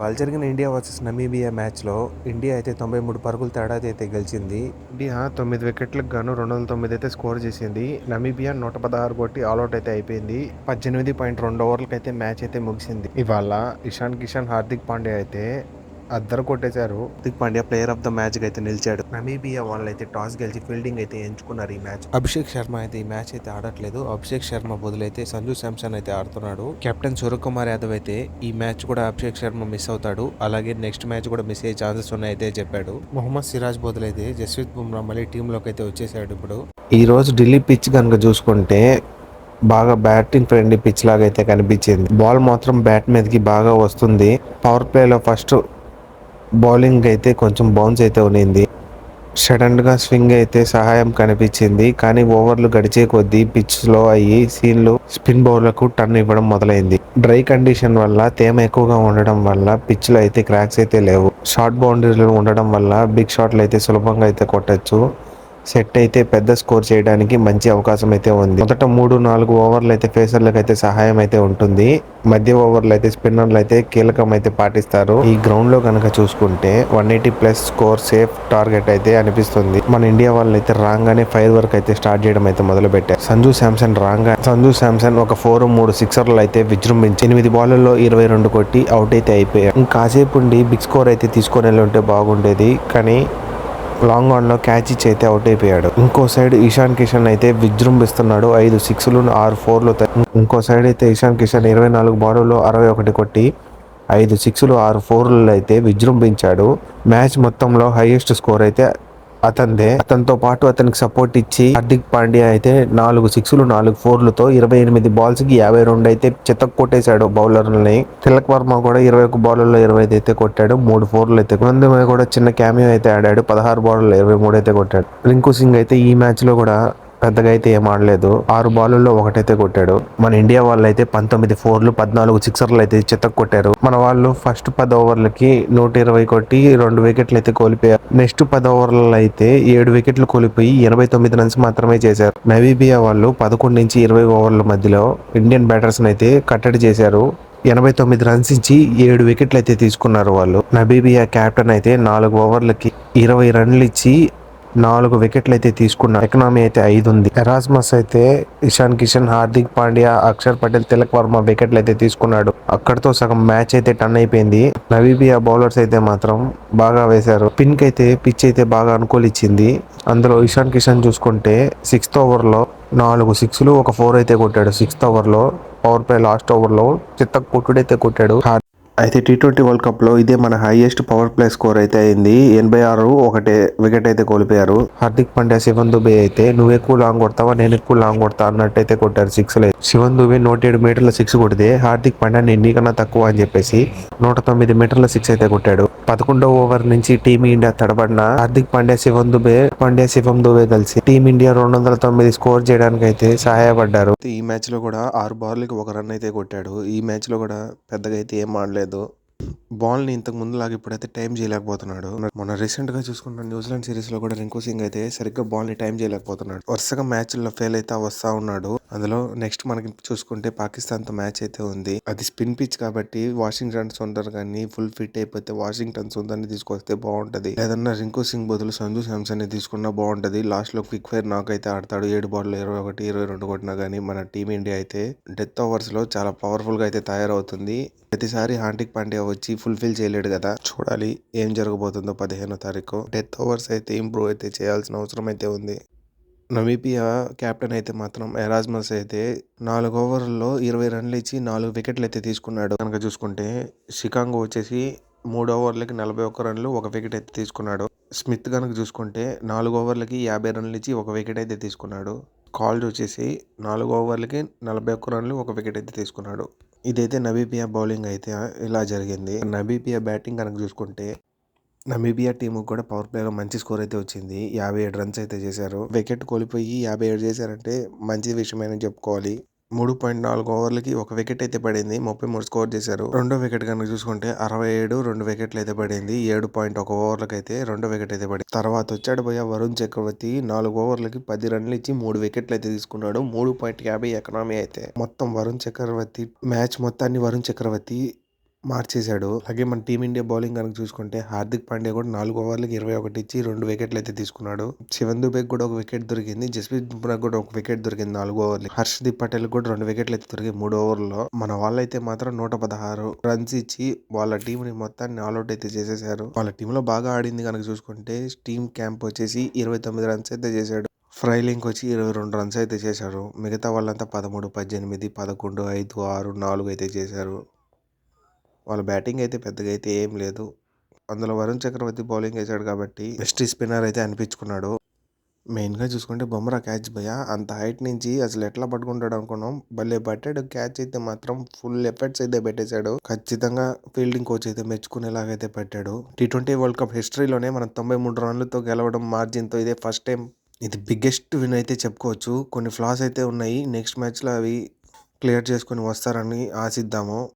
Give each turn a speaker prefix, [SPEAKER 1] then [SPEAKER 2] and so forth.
[SPEAKER 1] వాళ్ళు జరిగిన India versus Namibia మ్యాచ్లో ఇండియా అయితే 93 పరుగుల తేడాతో అయితే గెలిచింది. ఇండియా 9 వికెట్లకు గాను 209 అయితే స్కోర్ చేసింది. నమీబియా 116 కొట్టి ఆల్అౌట్ అయితే అయిపోయింది. 18.2 ఓవర్లకు అయితే మ్యాచ్ అయితే ముగిసింది. ఇవాళ ఇషాన్ కిషన్, హార్దిక్ పాండ్యా అయితే అద్దరు కొట్టేశారు. Hardik Pandya player of the match అయితే నిలిచాడు. నమీబియా వాళ్ళు అయితే టాస్ గెలిచి ఫీల్డింగ్ అయితే ఎంచుకున్నారు ఈ మ్యాచ్. అభిషేక్ శర్మ అయితే ఈ మ్యాచ్ అయితే ఆడట్లేదు. అభిషేక్ శర్మ బదులైతే సంజు శాంసన్ అయితే ఆడుతున్నాడు. కెప్టెన్ సూర్యకుమార్ యాదవ్ అయితే ఈ మ్యాచ్ కూడా అభిషేక్ శర్మ మిస్ అవుతాడు, అలాగే నెక్స్ట్ మ్యాచ్ కూడా మిస్ అయ్యే ఛాన్సెస్ ఉన్నాయైతే చెప్పాడు. మొహమ్మద్ సిరాజ్ బదులైతే జస్ప్రీత్ బుమ్రా మళ్ళీ టీంలోకి అయితే వచ్చేసాడు. ఇప్పుడు ఈ రోజు ఢిల్లీ పిచ్ కనుక చూసుకుంటే బాగా బ్యాటింగ్ ఫ్రెండ్లీ పిచ్ లాగా అయితే కనిపించింది. బాల్ మాత్రం బ్యాట్ మీదకి బాగా వస్తుంది. పవర్ ప్లేలో ఫస్ట్ బౌలింగ్ అయితే కొంచెం బౌన్స్ అయితే ఉన్నింది. సడన్ గా స్వింగ్ అయితే సహాయం కనిపించింది, కానీ ఓవర్లు గడిచే కొద్దీ పిచ్ స్లో అయ్యి సీన్లు స్పిన్ బౌలర్లకు టర్న్ ఇవ్వడం మొదలైంది. డ్రై కండిషన్ వల్ల తేమ ఎక్కువగా ఉండడం వల్ల పిచ్ లో అయితే క్రాక్స్ అయితే లేవు. షార్ట్ బౌండరీలు ఉండడం వల్ల బిగ్ షాట్లు అయితే సులభంగా అయితే కొట్టచ్చు. సెట్ అయితే పెద్ద స్కోర్ చేయడానికి మంచి అవకాశం అయితే ఉంది. మొదట 3-4 ఓవర్లు అయితే ఫేసర్లకు అయితే సహాయం అయితే ఉంటుంది. మధ్య ఓవర్లు అయితే స్పిన్నర్లు అయితే కీలకం అయితే పాటిస్తారు. ఈ గ్రౌండ్ లో కనుక చూసుకుంటే 180+ స్కోర్ సేఫ్ టార్గెట్ అయితే అనిపిస్తుంది. మన ఇండియా వాళ్ళు అయితే రాగానే ఫైర్ వర్క్ అయితే స్టార్ట్ చేయడం అయితే మొదలు పెట్టారు. సంజు శాంసన్ ఒక 4-3 సిక్సర్లు అయితే విజృంభించి 8 బాల్లో 22 కొట్టి అవుట్ అయితే అయిపోయారు. ఇంకాసేపు ఉండి బిగ్ స్కోర్ అయితే తీసుకొని వెళ్ళి ఉంటే బాగుండేది, కానీ లాంగ్ ఆన్ లో క్యాచ్ ఇచ్చి అయితే అవుట్ అయిపోయాడు. ఇంకో సైడ్ ఇషాన్ కిషన్ అయితే విజృంభిస్తున్నాడు. 5 సిక్స్లు 6 4లు. ఇంకో సైడ్ అయితే ఇషాన్ కిషన్ 24 బాలుల్లో 61 కొట్టి 5 సిక్స్లు 6 4లు అయితే విజృంభించాడు. మ్యాచ్ మొత్తంలో హైయెస్ట్ స్కోర్ అయితే అతనిదే. అతనితో పాటు అతనికి సపోర్ట్ ఇచ్చి హార్దిక్ పాండ్యా అయితే 4 సిక్స్లు 4 4లతో 28 బాల్స్ కి 52 అయితే చితక్ కొట్టేశాడు బౌలర్లని. తిలక్ వర్మ కూడా 21 బాల్లో 25 అయితే కొట్టాడు, 3 4లు అయితే. కూడా చిన్న క్యామియో అయితే ఆడాడు, 16 బాల్లో 23 అయితే కొట్టాడు. రింకు సింగ్ అయితే ఈ మ్యాచ్ లో కూడా పెద్దగా అయితే ఏం ఆడలేదు, 6 బాలుల్లో ఒకటైతే కొట్టాడు. మన ఇండియా వాళ్ళు అయితే 19 4లు 14 సిక్సర్లు అయితే చితక్ కొట్టారు. మన వాళ్ళు ఫస్ట్ 10 ఓవర్లకి 120 కొట్టి 2 వికెట్లు అయితే కోల్పోయారు. నెక్స్ట్ 10 ఓవర్లలో అయితే 7 వికెట్లు కోల్పోయి 89 రన్స్ మాత్రమే చేశారు. నమీబియా వాళ్ళు 11 నుంచి 20 ఓవర్ల మధ్యలో ఇండియన్ బ్యాటర్స్ అయితే కట్టడి చేశారు. 89 రన్స్ ఇచ్చి 7 వికెట్లు అయితే తీసుకున్నారు వాళ్ళు. నమీబియా కెప్టెన్ అయితే 4 ఓవర్లకి 20 రన్లు ఇచ్చి 4 వికెట్లు అయితే తీసుకున్నారు. ఎకనామీ అయితే 5 ఉంది. ఎరాస్మస్ అయితే ఇషాన్ కిషన్, హార్దిక్ పాండ్యా, అక్షర్ పటేల్, తిలక్ వర్మ వికెట్లు అయితే తీసుకున్నాడు. అక్కడితో సగం మ్యాచ్ అయితే టర్న్ అయిపోయింది. నమీబియా బౌలర్స్ అయితే మాత్రం బాగా వేశారు. పిచ్ అయితే బాగా అనుకూలించింది. అందులో ఇషాన్ కిషన్ చూసుకుంటే 6th ఓవర్లో 4 సిక్స్లు 1 4 అయితే కొట్టాడు. 6th ఓవర్లో పవర్ ప్లే లాస్ట్ ఓవర్లో చిత్తక్ కొట్టుడైతే కొట్టాడు. అయితే T20 వరల్డ్ కప్ లో ఇదే మన హైయెస్ట్ పవర్ ప్లే స్కోర్ అయితే అయింది. 86 ఒకటే వికెట్ అయితే కోల్పోయారు. హార్దిక్ పాండ్యా, శివన్ దుబే అయితే నువ్వు ఎక్కువ లాంగ్ కొడతావా నేను ఎక్కువ లాంగ్ కొడతా అన్నట్టయితే కొట్టారు 6. శివన్ దుబే 107 మీటర్ల 6 కొడితే హార్దిక్ పాండ్యా నేను నీకన్నా తక్కువ అని చెప్పేసి 109 మీటర్ల 6 అయితే కొట్టాడు. 11వ ఓవర్ నుంచి టీమిండియా తడబడిన హార్దిక్ పాండ్యా, శివం దుబే కలిసి టీమిండియా 209 స్కోర్ చేయడానికి అయితే సహాయపడ్డారు. ఈ మ్యాచ్ లో కూడా 6 బాల్కి 1 రన్ అయితే కొట్టాడు. ఈ మ్యాచ్ లో కూడా పెద్దగా అయితే ఏం ఆడలేదు. బాల్ ని ఇంతకు ముందు లాగా ఇప్పుడైతే టైం చేయలేకపోతున్నాడు. మొన్న రీసెంట్ గా చూసుకున్న న్యూజిలాండ్ సిరీస్ లో కూడా రింకు సింగ్ అయితే సరిగ్గా బాల్ ని టైం చేయలేకపోతున్నాడు. వరుసగా మ్యాచ్ల్లో ఫెయిల్ అయితే వస్తా ఉన్నాడు. అందులో నెక్స్ట్ మనకి చూసుకుంటే పాకిస్తాన్ తో మ్యాచ్ అయితే ఉంది. అది స్పిన్ పిచ్ కాబట్టి వాషింగ్టన్ సుందర్ కానీ ఫుల్ ఫిట్ అయిపోతే వాషింగ్టన్ సుందర్ ని తీసుకొస్తే బాగుంటది. లేదన్నా రింకు సింగ్ బదులు సంజు శాంసన్ ని తీసుకున్నా బాగుంటది. లాస్ట్ లో క్విక్ ఫైర్ నాక్ అయితే ఆడతాడు. 7 బాల్లో 21 22 కొట్టినా గానీ మన టీమిండియా అయితే డెత్ ఓవర్స్ లో చాలా పవర్ఫుల్ గా అయితే తయారవుతుంది. ప్రతిసారి హార్దిక్ పాండ్యా వచ్చి ఫుల్ఫిల్ చేయలేడు కదా, చూడాలి ఏం జరగబోతుందో 15వ తారీఖు. డెత్ ఓవర్స్ అయితే ఇంప్రూవ్ అయితే చేయాల్సిన అవసరం అయితే ఉంది. నమీబియా కెప్టెన్ అయితే మాత్రం ఎరాస్మస్ అయితే 4 ఓవర్లలో 20 రన్లు ఇచ్చి 4 వికెట్లు అయితే తీసుకున్నాడు. కనుక చూసుకుంటే షికాంగ్ వచ్చేసి 3 ఓవర్లకి 41 రన్లు 1 వికెట్ అయితే తీసుకున్నాడు. స్మిత్ కనుక చూసుకుంటే 4 ఓవర్లకి 50 రన్లు ఇచ్చి 1 వికెట్ అయితే తీసుకున్నాడు. కాల్జ్ వచ్చేసి 4 ఓవర్లకి 41 రన్లు 1 వికెట్ అయితే తీసుకున్నాడు. ఇదైతే నమీబియా బౌలింగ్ అయితే ఇలా జరిగింది. నమీబియా బ్యాటింగ్ కనుక చూసుకుంటే నమీబియా టీము కూడా పవర్ ప్లేలో మంచి స్కోర్ అయితే వచ్చింది. 57 రన్స్ అయితే చేశారు. వికెట్ కోల్పోయి 57 చేశారంటే మంచి విషయమని చెప్పుకోవాలి. 3.4 ఓవర్లకి 1 వికెట్ అయితే పడింది. 33 స్కోర్ చేశారు. రెండో వికెట్ కనుక చూసుకుంటే 67 2 వికెట్లు అయితే పడింది. 7.1 ఓవర్లకి అయితే 2 వికెట్ అయితే పడింది. తర్వాత వచ్చాడు వరుణ్ చక్రవర్తి 4 ఓవర్లకి 10 రన్లు ఇచ్చి 3 వికెట్లు అయితే తీసుకున్నాడు. 3.50 ఎకనామీ అయితే మొత్తం మ్యాచ్ మొత్తాన్ని వరుణ్ చక్రవర్తి మార్చేశాడు. అలాగే మన టీమిండియా బౌలింగ్ గనుక చూసుకుంటే హార్దిక్ పాండ్యా కూడా 4 ఓవర్లకి 21 ఇచ్చి 2 వికెట్లు అయితే తీసుకున్నాడు. శివన్ దుబేకి కూడా ఒక వికెట్ దొరికింది. జస్ప్రీత్ బుమ్రాకి కూడా ఒక వికెట్ దొరికింది 4 ఓవర్లకి. హర్షదీప్ పటేల్ కూడా 2 వికెట్లు అయితే దొరికాయి 3 ఓవర్లలో. మన వాళ్ళైతే మాత్రం 116 రన్స్ ఇచ్చి వాళ్ళ టీం ని మొత్తాన్ని ఆల్అౌట్ అయితే చేసేశారు. వాళ్ళ టీంలో బాగా ఆడింది కనుక చూసుకుంటే స్టీమ్ క్యాంప్ వచ్చేసి 29 రన్స్ అయితే చేశాడు. ఫ్రైలింగ్ వచ్చి 22 రన్స్ అయితే చేశారు. మిగతా వాళ్ళంతా 13, 18, 11, 5, 6, 4 అయితే చేశారు. వాళ్ళ బ్యాటింగ్ అయితే పెద్దగా అయితే ఏం లేదు. అందులో వరుణ్ చక్రవర్తి బౌలింగ్ వేశాడు కాబట్టి బెస్ట్ స్పిన్నర్ అయితే అనిపించుకున్నాడు. మెయిన్గా చూసుకుంటే బుమ్రా క్యాచ్ భయ అంత హైట్ నుంచి అసలు ఎట్లా పట్టుకుంటాడు అనుకున్నాం. భలే పట్టాడు క్యాచ్ అయితే మాత్రం ఫుల్ ఎఫర్ట్స్ అయితే పెట్టేశాడు. ఖచ్చితంగా ఫీల్డింగ్ కోచ్ అయితే మెచ్చుకునేలాగైతే పెట్టాడు. T20 వరల్డ్ కప్ హిస్టరీలోనే మనం 93 రన్లతో గెలవడం మార్జిన్తో ఇదే ఫస్ట్ టైం. ఇది బిగ్గెస్ట్ విన్ అయితే చెప్పుకోవచ్చు. కొన్ని ఫ్లాస్ అయితే ఉన్నాయి. నెక్స్ట్ మ్యాచ్లో అవి క్లియర్ చేసుకొని వస్తారని ఆశిద్దాము.